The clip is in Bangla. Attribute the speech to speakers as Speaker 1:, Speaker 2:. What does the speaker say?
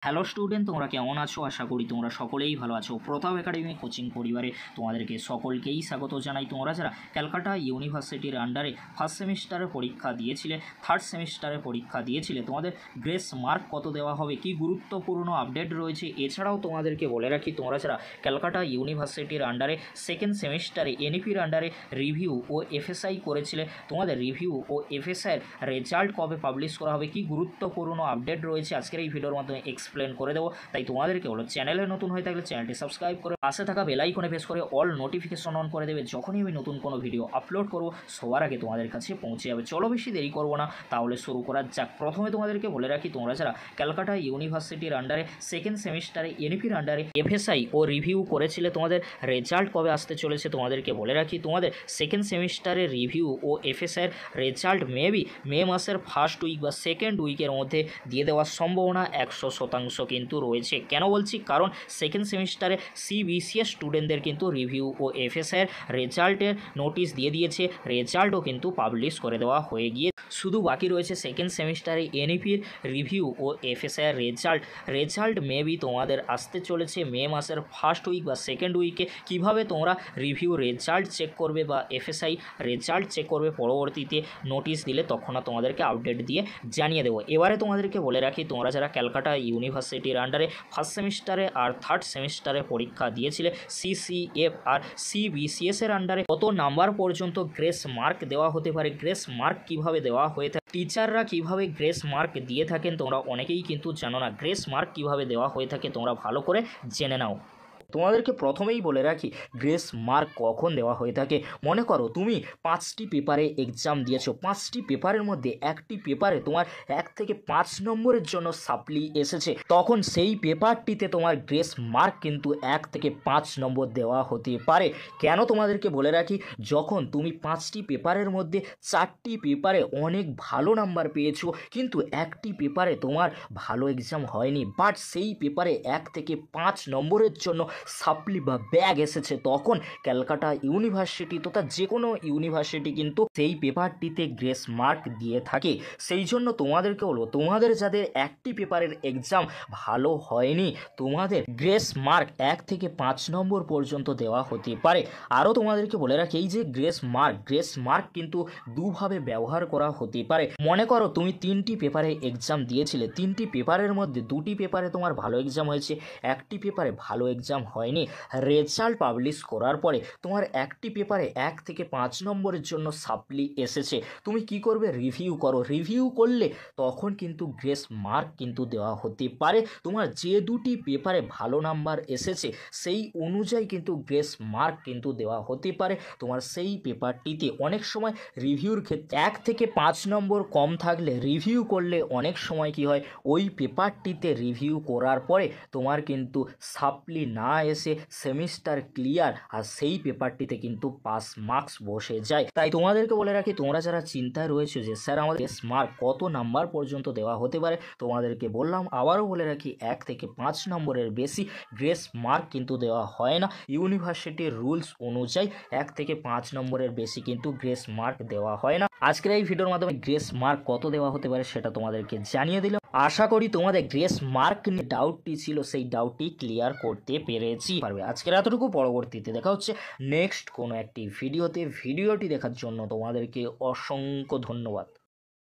Speaker 1: হ্যালো স্টুডেন্ট, তোমরা কেমন আছো? আশা করি তোমরা সকলেই ভালো আছো। প্রতাপ একাডেমি কোচিং পরিবারে তোমাদেরকে সকলকেই স্বাগত জানাই। তোমরা যারা ক্যালকাটা ইউনিভার্সিটির আন্ডারে ফার্স্ট সেমিস্টারের পরীক্ষা দিয়েছিলে, থার্ড সেমিস্টারের পরীক্ষা দিয়েছিলে, তোমাদের গ্রেস মার্ক কত দেওয়া হবে, কি গুরুত্বপূর্ণ আপডেট রয়েছে। এছাড়াও তোমাদেরকে বলে রাখি, তোমরা যারা ক্যালকাটা ইউনিভার্সিটির আন্ডারে সেকেন্ড সেমিস্টারে এনইপির আন্ডারে রিভিউ ও এফএসআই করেছিলে, তোমাদের রিভিউ ও এফএসআইয়ের রেজাল্ট কবে পাবলিশ করা হবে, কি গুরুত্বপূর্ণ আপডেট রয়েছে আজকের এই ভিডিওর মাধ্যমে এক্সপ্লেন করে দেবো। তাই তোমাদেরকে হলো চ্যানেলে নতুন হয়ে থাকলে চ্যানেলটি সাবস্ক্রাইব করে পাশে থাকা বেল আইকনে প্রেস করে অল নোটিফিকেশন অন করে দেবে। যখনই আমি নতুন কোনো ভিডিও আপলোড করবো সবার আগে তোমাদের কাছে পৌঁছে যাবে। চলো বেশি দেরি করবো না, তাহলে শুরু করা যাক। প্রথমে তোমাদেরকে বলে রাখি, তোমরা যারা ক্যালকাটা ইউনিভার্সিটির আন্ডারে সেকেন্ড সেমিস্টারে এনইপির আন্ডারে এফএসআই ও রিভিউ করেছিলে, তোমাদের রেজাল্ট কবে আসতে চলেছে তোমাদেরকে বলে রাখি। তোমাদের সেকেন্ড সেমিস্টারে রিভিউ ও এফএসআইয়ের রেজাল্ট মে মাসের ফার্স্ট উইক বা সেকেন্ড উইকের মধ্যে দিয়ে দেওয়ার সম্ভাবনা 100% কিন্তু রয়েছে। কেন বলছি? কারণ সেকেন্ড সেমিস্টারে সিবিসিএস স্টুডেন্টদের কিন্তু রিভিউ ও এফএসআইয়ের রেজাল্টের নোটিশ দিয়ে দিয়েছে, রেজাল্টও কিন্তু পাবলিশ করে দেওয়া হয়ে গিয়ে শুধু বাকি রয়েছে সেকেন্ড সেমিস্টারে এনইপির রিভিউ ও এফএসআইয়ের রেজাল্ট মেবি তোমাদের আসতে চলেছে মে মাসের ফার্স্ট উইক বা সেকেন্ড উইকে। কিভাবে তোমরা রিভিউ রেজাল্ট চেক করবে বা এফএসআই রেজাল্ট চেক করবে পরবর্তীতে নোটিশ দিলে, তখন তোমাদেরকে আপডেট দিয়ে জানিয়ে দেবো। এবারে তোমাদেরকে বলে রাখি, তোমরা যারা ক্যালকাটা ইউনিভার্সিটির আন্ডারে ফার্স্ট সেমিস্টারে আর থার্ড সেমিস্টারে পরীক্ষা দিয়েছিলে, সিসিএফ আর সিবিসিএসের আন্ডারে কত নাম্বার পর্যন্ত গ্রেস মার্ক দেওয়া হতে পারে, গ্রেস মার্ক কিভাবে দেওয়া হয়ে থাকে, টিচাররা কিভাবে গ্রেস মার্ক দিয়ে থাকেন, তোমরা অনেকেই কিন্তু জানো না। গ্রেস মার্ক কিভাবে দেওয়া হয়ে থাকে তোমরা ভালো করে জেনে নাও। তোমাদেরকে প্রথমেই বলে রাখি, গ্রেস মার্ক কখন দেওয়া হয়ে থাকে। মনে করো তুমি 5টি পেপারে এক্সাম দিয়েছো, 5টি পেপারের মধ্যে একটি পেপারে তোমার 1 থেকে 5 নম্বরের জন্য সাপ্লি এসেছে, তখন সেই পেপারটিতে তোমার গ্রেস মার্ক কিন্তু 1 থেকে 5 নম্বর দেওয়া হতে পারে। কেন তোমাদেরকে বলে রাখি, যখন তুমি 5টি পেপারের মধ্যে 4টি পেপারে অনেক ভালো নাম্বার পেয়েছো, কিন্তু একটি পেপারে তোমার ভালো এক্সাম হয়নি, বাট সেই পেপারে 1 থেকে 5 নম্বরের জন্য সাপ্লি বা ব্যাগ এসেছে, তখন ক্যালকাটা ইউনিভার্সিটি তথা যে কোনো ইউনিভার্সিটি কিন্তু সেই পেপারটিতে গ্রেস মার্ক দিয়ে থাকে। সেই জন্য তোমাদেরকে হলো, তোমাদের যাদের একটি পেপারের এক্সাম ভালো হয়নি, তোমাদের গ্রেস মার্ক 1 থেকে 5 নম্বর পর্যন্ত দেওয়া হতে পারে। আরও তোমাদেরকে বলে রাখি, এই যে গ্রেস মার্ক কিন্তু দুভাবে ব্যবহার করা হতে পারে। মনে করো তুমি 3টি পেপারে এক্সাম দিয়েছিলে, 3টি পেপারের মধ্যে 2টি পেপারে তোমার ভালো এক্সাম হয়েছে, একটি পেপারে ভালো এক্সাম হয়নি। রেজাল্ট পাবলিশ করার পরে তোমার একটি পেপারে 1 থেকে 5 নম্বরের জন্য সাপ্লি এসেছে, তুমি কি করবে? রিভিউ করো। রিভিউ করলে তখন কিন্তু গ্রেস মার্ক কিন্তু দেওয়া হতে পারে। তোমার যে 2টি পেপারে ভালো নাম্বার এসেছে সেই অনুযায়ী কিন্তু গ্রেস মার্ক কিন্তু দেওয়া হতে পারে। তোমার সেই পেপারটিতে অনেক সময় রিভিউর ক্ষেত্রে 1 থেকে 5 নম্বর কম থাকলে রিভিউ করলে অনেক সময় কি হয়, ওই পেপারটিতে রিভিউ করার পরে তোমার কিন্তু সাপ্লি না এসে সেমিস্টার ক্লিয়ার, আর সেই পেপারটিতে কিন্তু পাস মার্কস বসে যায়। তাই তোমাদেরকে বলে রাখি, তোমরা যারা চিন্তায় রয়েছে যে স্যার আমাদের গ্রেস মার্ক কত নাম্বার পর্যন্ত দেওয়া হতে পারে, তোমাদেরকে বললাম, আবারও বলে রাখি, 1 থেকে 5 নম্বরের বেশি গ্রেস মার্ক কিন্তু দেওয়া হয় না। ইউনিভার্সিটির রুলস অনুযায়ী 1 থেকে 5 নম্বরের বেশি কিন্তু গ্রেস মার্ক দেওয়া হয় না। আজকের এই ভিডিওর মাধ্যমে গ্রেস মার্ক কত দেওয়া হতে পারে সেটা তোমাদেরকে জানিয়ে দিলাম। আশা করি তোমাদের গ্রেস মার্ক নিয়ে ডাউটটি ছিল, সেই ডাউটটি ক্লিয়ার করতে পেরেছি। আজকের এতটুকু, পরবর্তীতে দেখা হচ্ছে নেক্সট কোনো একটি ভিডিওতে। ভিডিওটি দেখার জন্য তোমাদেরকে অসংখ্য ধন্যবাদ।